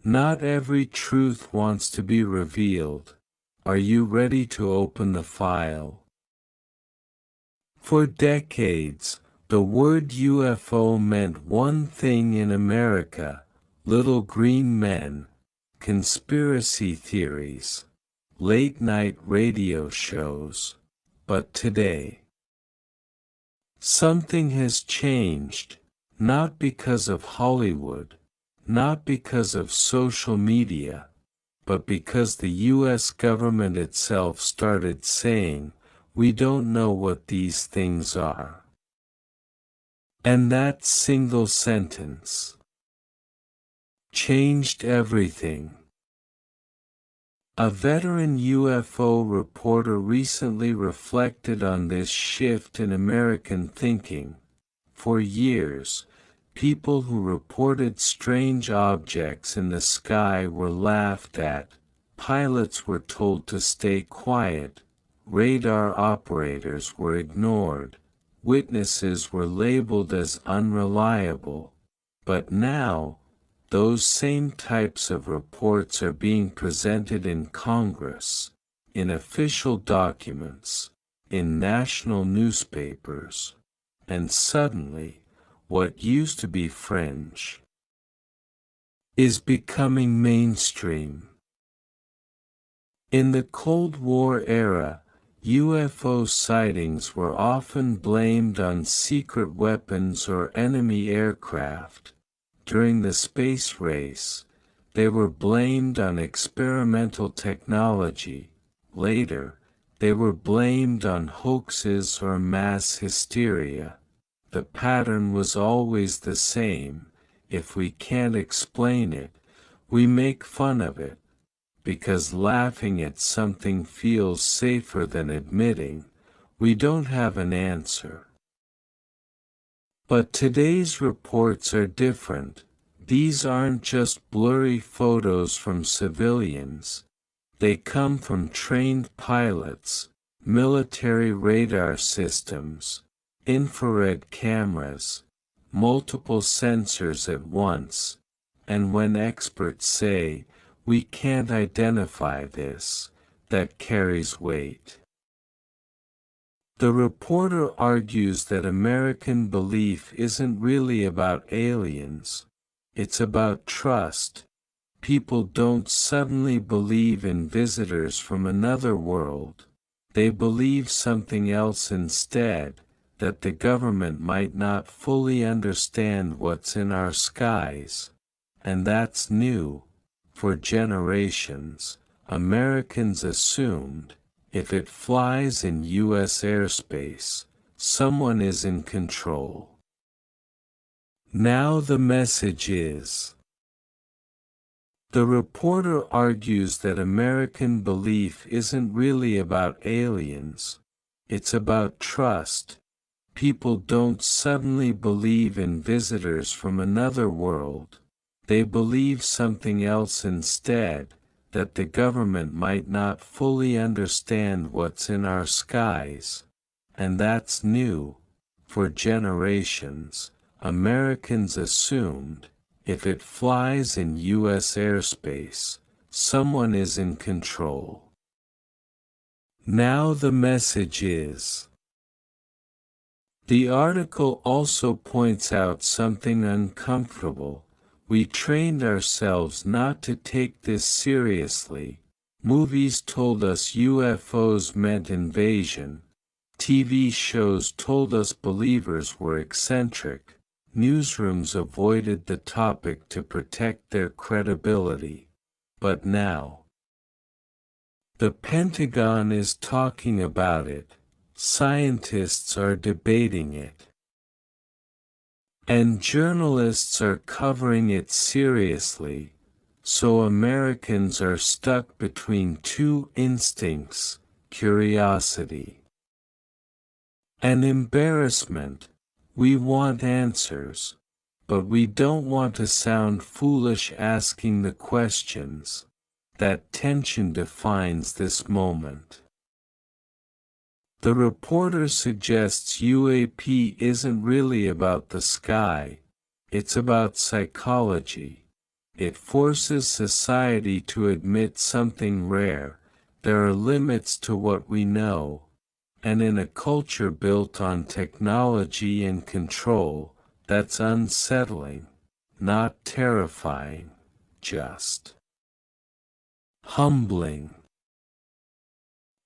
Not every truth wants to be revealed. Are you ready to open the file? For decades, the word UFO meant one thing in America: little green men, conspiracy theories, late-night radio shows. But today, something has changed, not because of Hollywood, not because of social media, but because the U.S. government itself started saying, "We don't know what these things are." And that single sentence changed everything. A veteran UFO reporter recently reflected on this shift in American thinking. For years, people who reported strange objects in the sky were laughed at, pilots were told to stay quiet, radar operators were ignored, witnesses were labeled as unreliable. But now, those same types of reports are being presented in Congress, in official documents, in national newspapers, and suddenly, what used to be fringe is becoming mainstream. In the Cold War era, UFO sightings were often blamed on secret weapons or enemy aircraft. During the space race, they were blamed on experimental technology. Later, they were blamed on hoaxes or mass hysteria. The pattern was always the same: if we can't explain it, we make fun of it, because laughing at something feels safer than admitting we don't have an answer. But today's reports are different. These aren't just blurry photos from civilians. They come from trained pilots, military radar systems, infrared cameras, multiple sensors at once, and when experts say, "We can't identify this," that carries weight. The reporter argues that American belief isn't really about aliens, it's about trust. People don't suddenly believe in visitors from another world. They believe something else instead, that the government might not fully understand what's in our skies. And that's new. For generations, Americans assumed, if it flies in U.S. airspace, someone is in control. Now the message is. The reporter argues that American belief isn't really about aliens, it's about trust. People don't suddenly believe in visitors from another world. They believe something else instead, that the government might not fully understand what's in our skies. And that's new. For generations, Americans assumed, if it flies in U.S. airspace, someone is in control. Now the message is. The article also points out something uncomfortable. We trained ourselves not to take this seriously. Movies told us UFOs meant invasion. TV shows told us believers were eccentric. Newsrooms avoided the topic to protect their credibility. But now, the Pentagon is talking about it. Scientists are debating it. And journalists are covering it seriously, so Americans are stuck between two instincts: curiosity and embarrassment. We want answers, but we don't want to sound foolish asking the questions. That tension defines this moment. The reporter suggests UAP isn't really about the sky, it's about psychology. It forces society to admit something rare: there are limits to what we know. And in a culture built on technology and control, that's unsettling, not terrifying, just humbling.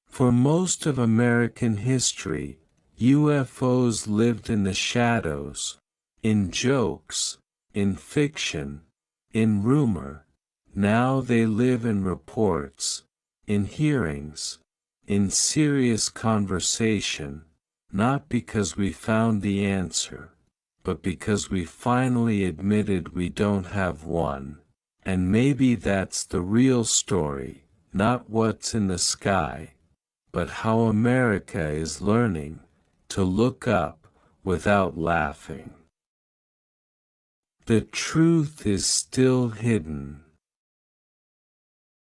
For most of American history, UFOs lived in the shadows, in jokes, in fiction, in rumor. Now they live in reports, in hearings, in serious conversation, not because we found the answer, but because we finally admitted we don't have one. And maybe that's the real story, not what's in the sky, but how America is learning to look up without laughing. The truth is still hidden.